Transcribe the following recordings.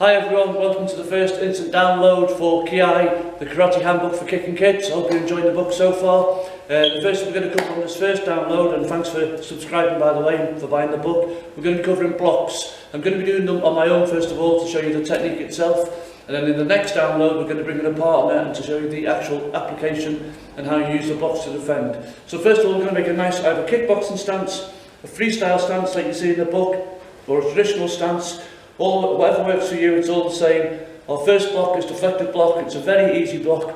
Hi everyone, welcome to the first instant download for Ki, the Karate Handbook for kicking kids. I hope you're enjoying the book so far. The first thing we're going to cover on this first download, and thanks for subscribing by the way and for buying the book, we're going to be covering blocks. I'm going to be doing them on my own first of all to show you the technique itself, and then in the next download we're going to bring in a partner and to show you the actual application and how you use the blocks to defend. So first of all we're going to make a nice either kickboxing stance, a freestyle stance like you see in the book, or a traditional stance. Or whatever works for you, it's all the same. Our first block is deflected block. It's a very easy block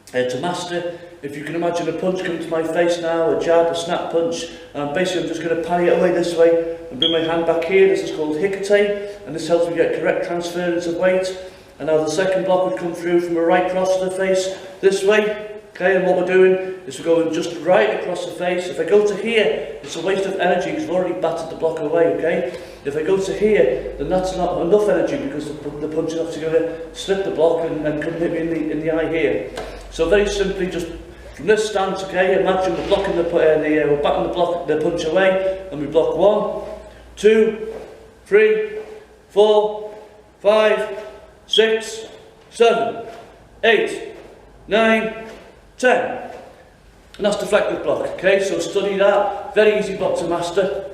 to master. If you can imagine a punch coming to my face now, a jab, a snap punch, and basically I'm just going to parry it away this way and bring my hand back here. This is called hikate, and this helps me get correct transference of weight. And now the second block would come through from a right cross to the face this way. Okay, and what we're doing is we're going just right across the face. If I go to here, it's a waste of energy because I've already battered the block away, okay? If I go to here, then that's not enough energy because the punch is obviously going to slip the block and come hit me in the eye here. So very simply, just from this stance, okay, imagine we're blocking we're batting the punch away, and we block 1, 2, 3, 4, 5, 6, 7, 8, 9, 10. And that's deflected block, okay? So study that. Very easy block to master.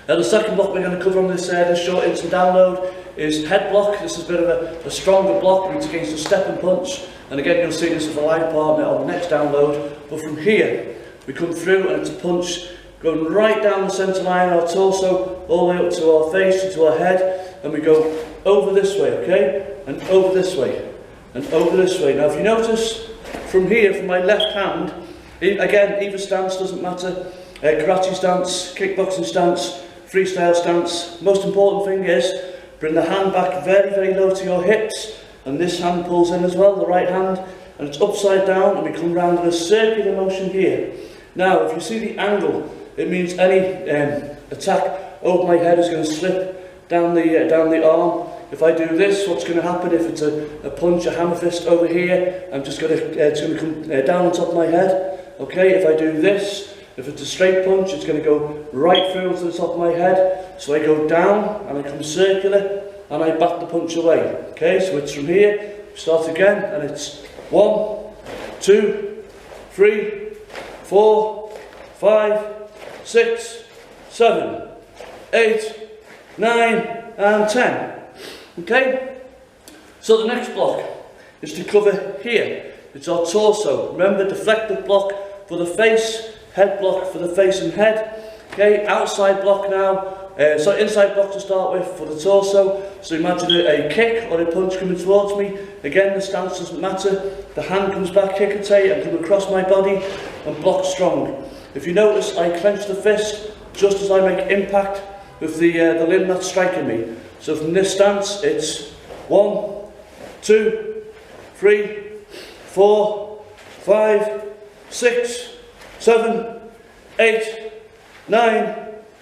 The second block we're going to cover on this short instant download is head block. This is a bit of a stronger block. It's against a step and punch. And again, you'll see this with a live partner on the next download. But from here, we come through and it's a punch going right down the centre line of our torso, all the way up to our face, to our head. And we go over this way, okay? And over this way. And over this way. Now, if you notice, from here, from my left hand, again, either stance doesn't matter. Karate stance, kickboxing stance, freestyle stance. Most important thing is bring the hand back very, very low to your hips, and this hand pulls in as well, the right hand, and it's upside down, and we come round in a circular motion here. Now, if you see the angle, it means any attack over my head is going to slip down the arm. If I do this, what's going to happen? If it's a punch, a hammer fist over here, it's going to come down on top of my head. Okay, if I do this, if it's a straight punch, it's going to go right through to the top of my head. So I go down and I come circular and I bat the punch away. Okay, so it's from here, start again, and it's 1, 2, 3, 4, 5, 6, 7, 8, 9, and 10. Okay, so the next block is to cover here. It's our torso. Remember, deflected block for the face, head block for the face and head. Okay, outside block now. So inside block to start with for the torso. So imagine a kick or a punch coming towards me. Again, the stance doesn't matter. The hand comes back, hikate, and come across my body and block strong. If you notice, I clench the fist just as I make impact with the limb that's striking me. So from this stance, it's 1, 2, 3, 4, 5, 6, 7, 8, 9,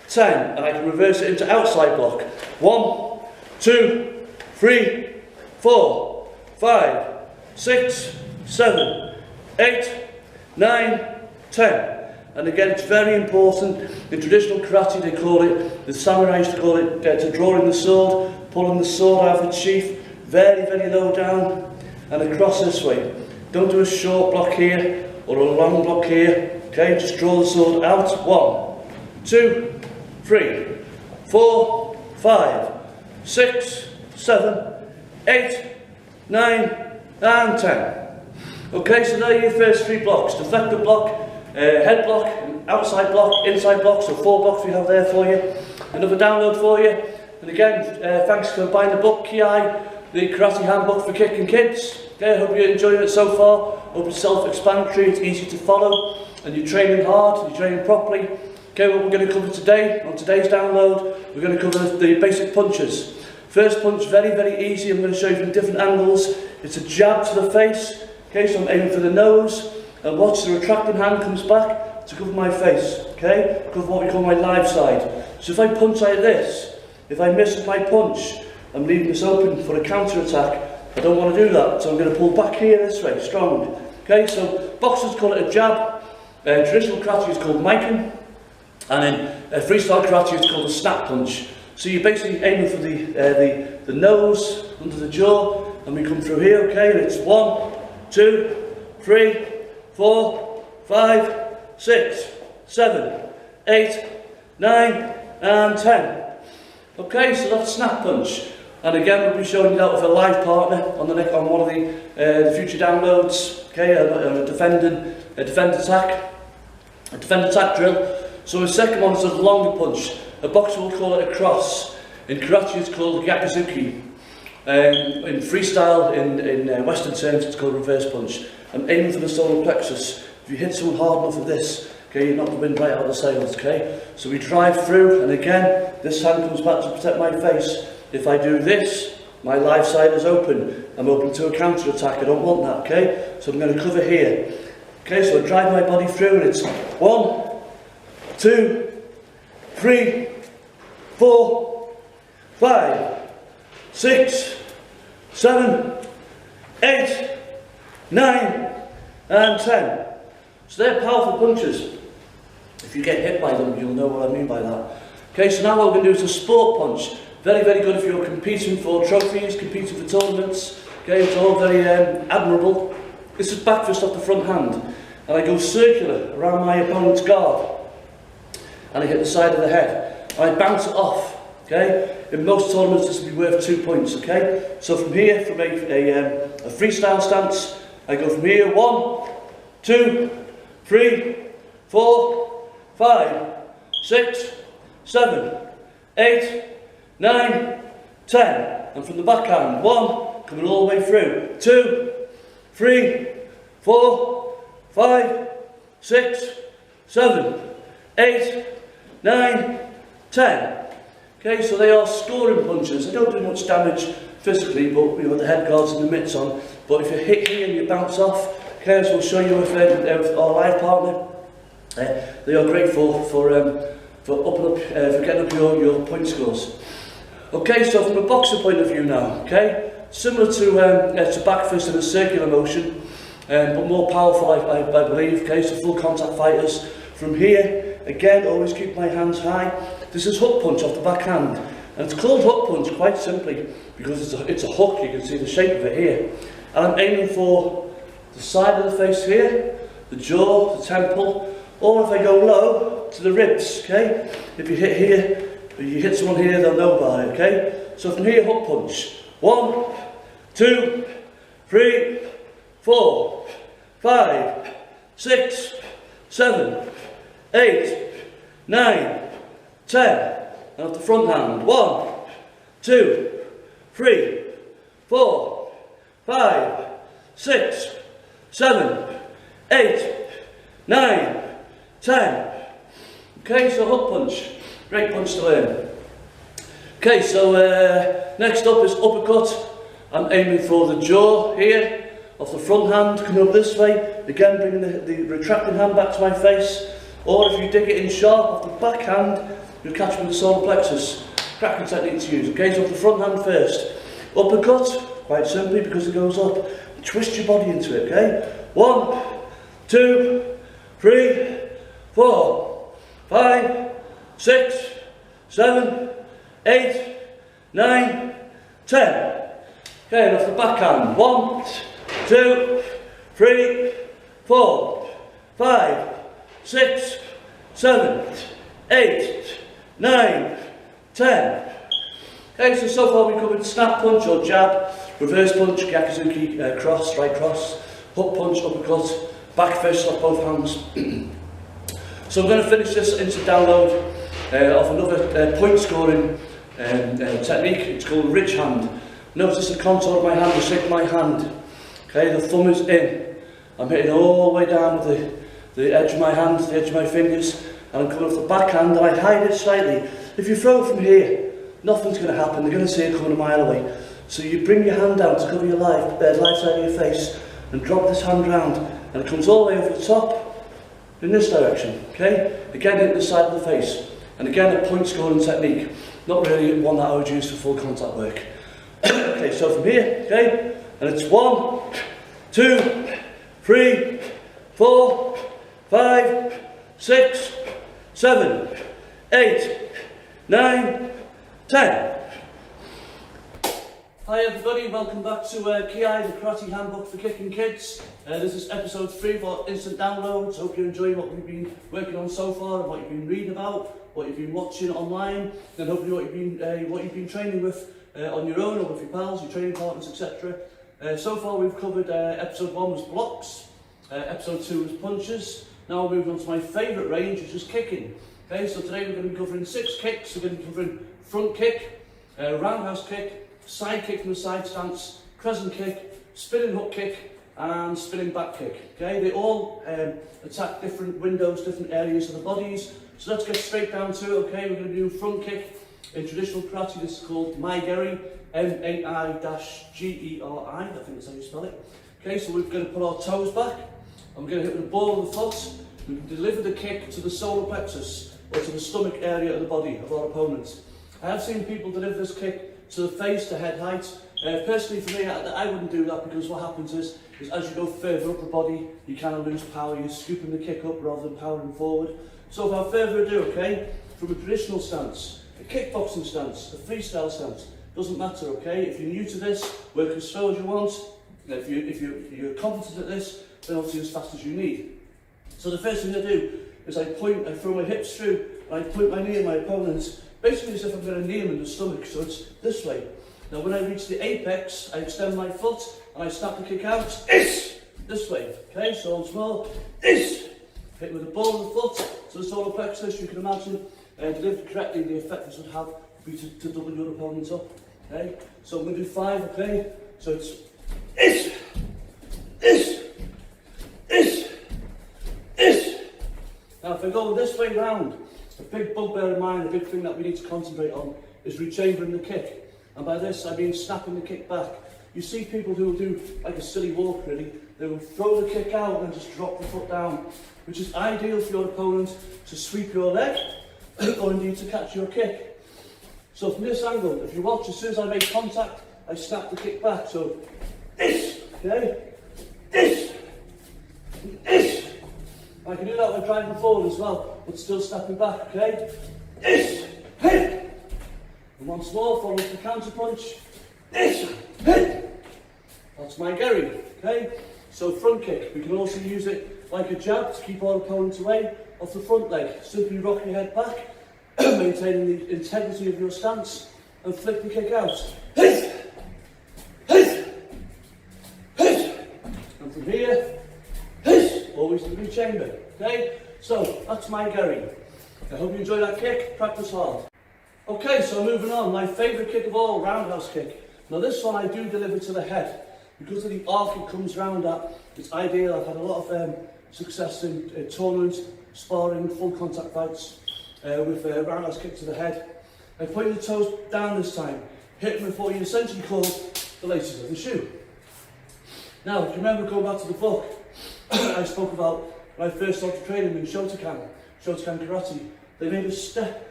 10. And I can reverse it into outside block. 1, 2, 3, 4, 5, 6, 7, 8, 9, 10. And again, it's very important. In traditional karate, they call it, the samurais to call it, to drawing the sword, pulling the sword out of its sheath, very, very low down, and across this way. Don't do a short block here, or a long block here. Okay, just draw the sword out. 1, 2, 3, 4, 5, 6, 7, 8, 9, and 10. Okay, so there are your first 3 blocks. Deflected block, head block, outside block, inside block, so 4 blocks we have there for you. Another download for you. And again, thanks for buying the book, Ki, the Karate Handbook for kicking kids. Okay, I hope you're enjoying it so far. I hope it's self-explanatory, it's easy to follow, and you're training hard, you're training properly. Okay, what we're going to cover today, on today's download, we're going to cover the basic punches. First punch, very, very easy. I'm going to show you from different angles. It's a jab to the face. Okay, so I'm aiming for the nose. And watch, the retracting hand comes back to cover my face, okay? Cover what we call my live side. So if I punch like this, if I miss with my punch, I'm leaving this open for a counter attack. I don't want to do that, so I'm going to pull back here this way, strong. Okay, so boxers call it a jab, traditional karate is called miking, and in freestyle karate it's called a snap punch. So you're basically aiming for the nose, under the jaw, and we come through here, okay? And it's 1, 2, 3, 4, 5, 6, 7, 8, 9, and 10. Okay, so that's snap punch. And again, we'll be showing you that with a live partner on one of the future downloads. Okay, a defend attack drill. So the second one is a longer punch. A boxer will call it a cross. In karate, it's called yakizuki. In freestyle, in Western terms, it's called reverse punch. I'm aiming for the solar plexus. If you hit someone hard enough with this, okay, you knock the wind right out of the sails. Okay, so we drive through, and again, this hand comes back to protect my face. If I do this, my live side is open. I'm open to a counter attack. I don't want that. Okay, so I'm going to cover here. Okay, so I drive my body through, and it's 1, 2, 3, 4, 5, 6, 7, 8, 9, and 10. So they're powerful punches. If you get hit by them, you'll know what I mean by that. Okay, so now what we're going to do is a sport punch. Very, very good if you're competing for trophies, competing for tournaments. Okay, it's all very admirable. This is back fist off the front hand. And I go circular around my opponent's guard. And I hit the side of the head. And I bounce it off. Okay, in most tournaments this will be worth 2 points. Okay, so from here, from a freestyle stance, I go from here 1, 2, 3, 4, 5, 6, 7, 8, 9, 10, and from the backhand 1, coming all the way through 2, 3, 4, 5, 6, 7, 8, 9, 10. Okay, so they are scoring punches. They don't do much damage physically, but you know, the head guards and the mitts on. But if you hit here and you bounce off, okay, as we'll show you with our live partner, they are great for getting up your point scores. Okay, so from a boxer point of view now, okay, similar to back fist in a circular motion, but more powerful, I believe. Okay, so full contact fighters. From here, again, always keep my hands high. This is hook punch off the backhand, and it's called hook punch quite simply because it's a hook. You can see the shape of it here, and I'm aiming for the side of the face here, the jaw, the temple, or if I go low, to the ribs. Okay, if you hit here, you hit someone here, they'll know about it. Okay, so from here, hook punch. 1, 2, 3, 4, 5, 6, 7, 8, 9, 10. And off the front hand. 1, 2, 3, 4, 5, 6, 7, 8, 9, 10. Okay, so hook punch. Great punch to learn. Okay, so next up is uppercut. I'm aiming for the jaw here, off the front hand, coming up this way. Again, bringing the retracting hand back to my face. Or if you dig it in sharp off the back hand, you'll catch with the solar plexus. Cracking technique to use. Okay, so off the front hand first. Uppercut, quite simply because it goes up. Twist your body into it, okay? 1, 2, 3, 4, 5, 6, 7, 8, 9, 10. Okay, and off the backhand. 1, 2, 3, 4, 5, 6, 7, 8, 9, 10. Okay, so far we've covered snap punch or jab, reverse punch, yakizuki, cross, right cross, hook punch, uppercut, back fist off both hands. So I'm going to finish this instant download of another point scoring technique. It's called ridge hand. Notice the contour of my hand, the shape of my hand. Okay, the thumb is in. I'm hitting all the way down with the edge of my hand, the edge of my fingers, and I'm coming off the backhand and I hide it slightly. If you throw it from here, nothing's going to happen. They're going to see it coming a mile away. So you bring your hand down to cover your live side of your face and drop this hand round, and it comes all the way over the top in this direction. Okay, again hit the side of the face, and again a point scoring technique. Not really one that I would use for full contact work. Okay, so from here, okay, and it's 1, 2, 3, 4, 5, 6, 7, 8, 9, 10. Hi everybody, welcome back to Ki, the Karate Handbook for Kicking Kids. This is episode 3 for instant downloads. Hope you're enjoying what we've been working on so far, and what you've been reading about, what you've been watching online, and hopefully what you've been training with on your own or with your pals, your training partners, etc. So far we've covered episode 1 was blocks, episode 2 was punches. Now we're moving on to my favourite range, which is kicking. Okay, so today we're going to be covering 6 kicks. We're going to be covering front kick, roundhouse kick, side kick from the side stance, crescent kick, spinning hook kick, and spinning back kick. Okay, they all attack different windows, different areas of the bodies. So let's get straight down to it. Okay, we're going to do front kick. In traditional karate, this is called Mai-geri, M-A-I-G-E-R-I. I think that's how you spell it. Okay, so we're going to put our toes back, and we're going to hit with the ball of the foot. We can deliver the kick to the solar plexus, or to the stomach area of the body of our opponent. I have seen people deliver this kick to the face, to head height. Personally for me, I wouldn't do that, because what happens is as you go further up the body, you kind of lose power. You're scooping the kick up rather than powering forward. So without further ado, okay, from a traditional stance, a kickboxing stance, a freestyle stance, doesn't matter, okay? If you're new to this, work as slow as you want. If you're competent at this, then obviously as fast as you need. So the first thing I do is I throw my hips through, and I point my knee at my opponent, basically as if I'm going to knee him in the stomach, so it's this way. Now when I reach the apex, I extend my foot, and I snap the kick out, this way, okay? So once more, hit with the ball of the foot to the solar plexus. You can imagine, delivered correctly, the effect this would have would be to double your opponent up, okay? So I'm going to do 5, okay? So it's Now if I go this way round, a big bugbear of mine, a big thing that we need to concentrate on is rechambering the kick. And by this I mean snapping the kick back. You see people who will do like a silly walk really, they will throw the kick out and just drop the foot down, which is ideal for your opponent to sweep your leg or indeed to catch your kick. So from this angle, if you watch, as soon as I make contact, I snap the kick back. So okay, I can do that when driving forward as well, but still snapping back, okay? And once more, follow the counter punch. That's Mai-geri, okay? So front kick, we can also use it like a jab to keep our opponent away off the front leg. Simply rock your head back, maintaining the integrity of your stance, and flick the kick out. And from here, always to rechamber, okay? So, that's Mai-geri. I hope you enjoy that kick, practice hard. Okay, so moving on, my favourite kick of all, roundhouse kick. Now this one I do deliver to the head. Because of the arc it comes round at, it's ideal. I've had a lot of success in tournaments, sparring, full contact fights with roundhouse kick to the head. I point the toes down this time, hitting with what you essentially call the laces of the shoe. Now, if you remember going back to the book, I spoke about when I first started training in Shotokan Karate. They made us step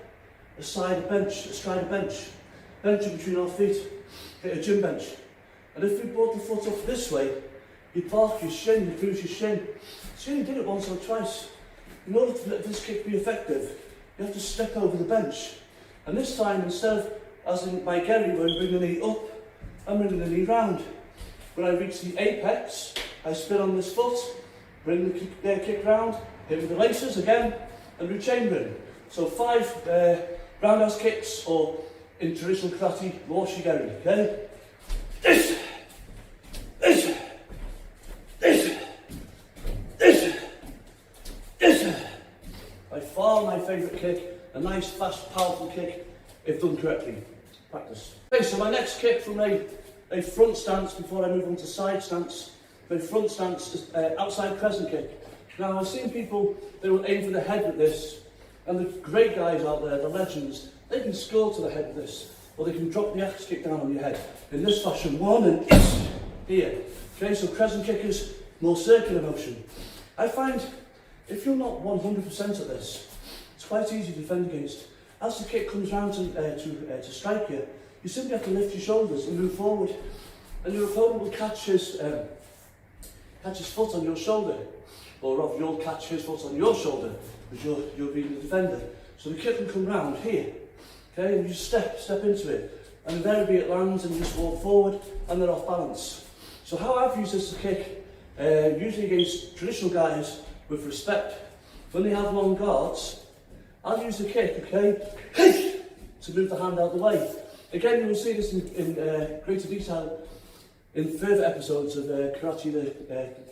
astride a bench, benching between our feet, hit a gym bench. And if you brought the foot up this way, you park your shin, you bruise your shin. So you only did it once or twice. In order to let this kick be effective, you have to step over the bench. And this time, instead of, as in Mai-geri, where I bring the knee up, I'm bringing the knee round. When I reach the apex, I spin on this foot, bring the kick round, hit with the laces again, and rechambering. So 5 roundhouse kicks, or in traditional karate, Mai-geri, okay? By far my favourite kick, a nice, fast, powerful kick, if done correctly. Practice. Okay, so my next kick from a front stance, before I move on to side stance. My front stance is outside crescent kick. Now I've seen people, they will aim for the head with this, and the great guys out there, the legends, they can score to the head with this, or they can drop the axe kick down on your head. In this fashion, 1 and here. Okay, so crescent kick is more circular motion. I find if you're not 100% at this, it's quite easy to defend against. As the kick comes round to strike you, you simply have to lift your shoulders and move forward, and your opponent will catch his foot on your shoulder, or rather you'll catch his foot on your shoulder, because you're being the defender. So the kick can come round here, Okay, and you step into it, and invariably it lands and you just walk forward and they're off balance. So how I've used this to kick, usually against traditional guys with respect, when they have long guards, I'll use the kick, okay, to move the hand out of the way. Again, you will see this in greater detail in further episodes of Karate, the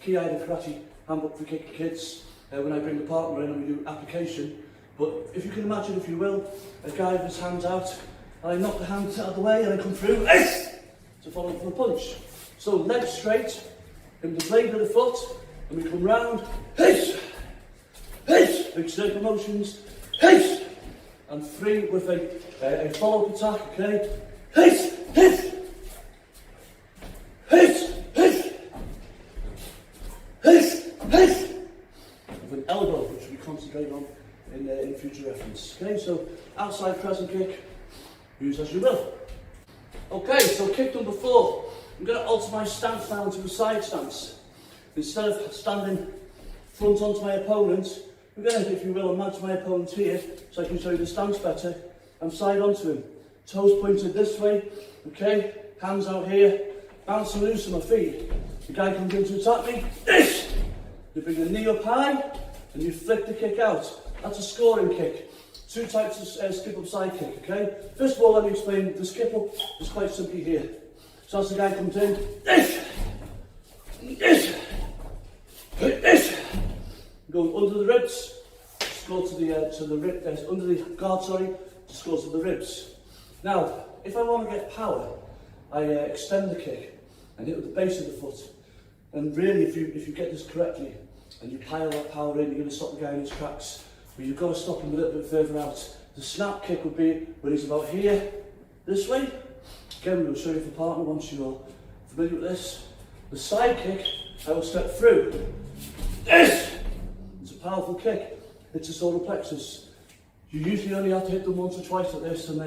Ki, the Karate Handbook for Kicking Kids, when I bring the partner in and we do application. But if you can imagine, if you will, a guy with his hands out, and I knock the hands out of the way and I come through to follow for a punch. So legs straight, in the blade of the foot, and we come round, big circle motions, and 3 with a follow-up attack, okay? With an elbow, which we concentrate on in future reference. Okay, so outside crescent kick, use as you will. Okay, so kick number 4. I'm going to alter my stance now into a side stance. Instead of standing front onto my opponent, I'm going to, if you will, imagine my opponent here, so I can show you the stance better. I'm side onto him. Toes pointed this way, okay? Hands out here, bouncing loose on my feet. The guy comes in to attack me, you bring the knee up high, and you flick the kick out. That's a scoring kick. 2 types of skip up side kick, okay? First of all, let me explain, the skip up is quite simply here. So as the guy comes in, going under the ribs, score to the rib, under the guard, sorry, score to the ribs. Now, if I want to get power, I extend the kick and hit with the base of the foot. And really, if you get this correctly and you pile that power in, you're going to stop the guy in his tracks. But you've got to stop him a little bit further out. The snap kick would be when he's about here, this way. Again, we'll show you for partner once you're familiar with this. The side kick, I will step through. It's a powerful kick. It's a solar plexus. You usually only have to hit them once or twice like this, and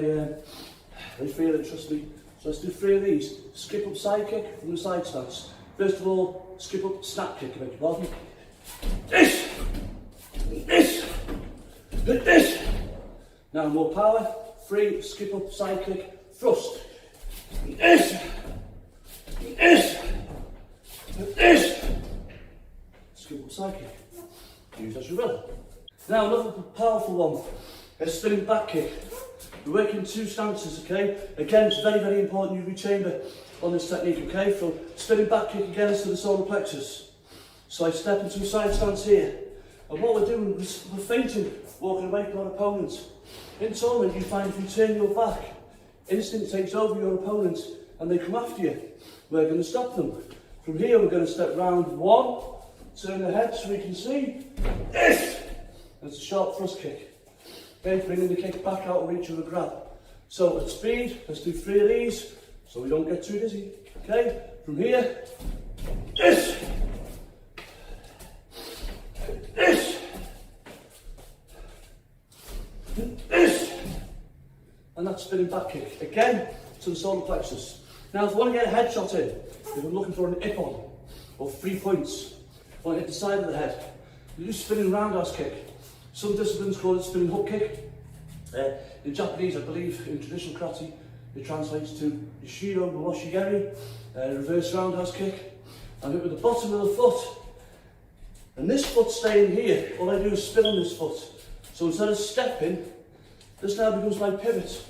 they feel it, trust me. So let's do 3 of these. Skip up side kick from the side stance. First of all, skip up snap kick, I beg your pardon. Now more power. 3, skip up side kick, thrust. Skip up side kick. Use as you will. Now another powerful one, a spinning back kick. We're working 2 stances, okay? Again, it's very, very important you rechamber on this technique, okay? So spinning back kick again into the solar plexus. So I step into a side stance here. And what we're doing is we're feinting, walking away from our opponent. In tournament, you find if you turn your back, instinct takes over your opponent and they come after you. We're going to stop them. From here, we're going to step round 1, turn the head so we can see. It's a sharp thrust kick. Okay, bringing the kick back out of reach of a grab. So at speed, let's do 3 of these so we don't get too dizzy. Okay, from here, and that's spinning back kick. Again, to the solar plexus. Now, if you want to get a headshot in, if you're looking for an ippon, or 3 points, you want to hit the side of the head, you do spinning roundhouse kick. Some disciplines call it spinning hook kick. In Japanese, I believe, in traditional karate, it translates to Ishiro Momoshigeri, reverse roundhouse kick. I hit with the bottom of the foot, and this foot staying here, all I do is spin on this foot. So instead of stepping, this now becomes my pivot.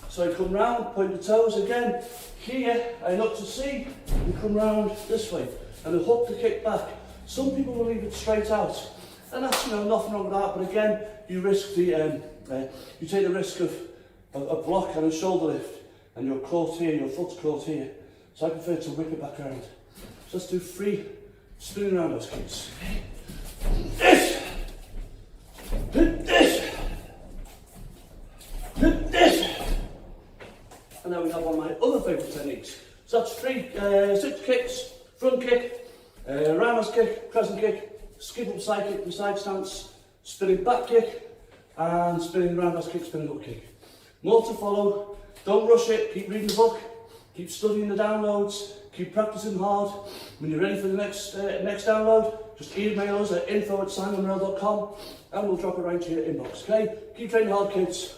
So I come round, point the toes again. Here, I look to see, and come round this way, and I hook the kick back. Some people will leave it straight out, and that's, nothing wrong with that. But again, you risk the, you take the risk of a block and a shoulder lift, and you're caught here, your foot's caught here. So I prefer to whip it back around. So let's do 3 spinning roundhouse kicks. And now we have one of my other favourite techniques. So that's 6 kicks, front kick, roundhouse kick, crescent kick, skip up side kick from side stance, spinning back kick, and spinning roundhouse kick, spinning hook kick. More to follow. Don't rush it. Keep reading the book. Keep studying the downloads. Keep practicing hard. When you're ready for the next download, just email us at info@simonrail.com and we'll drop it right to your inbox. Okay? Keep training hard, kids.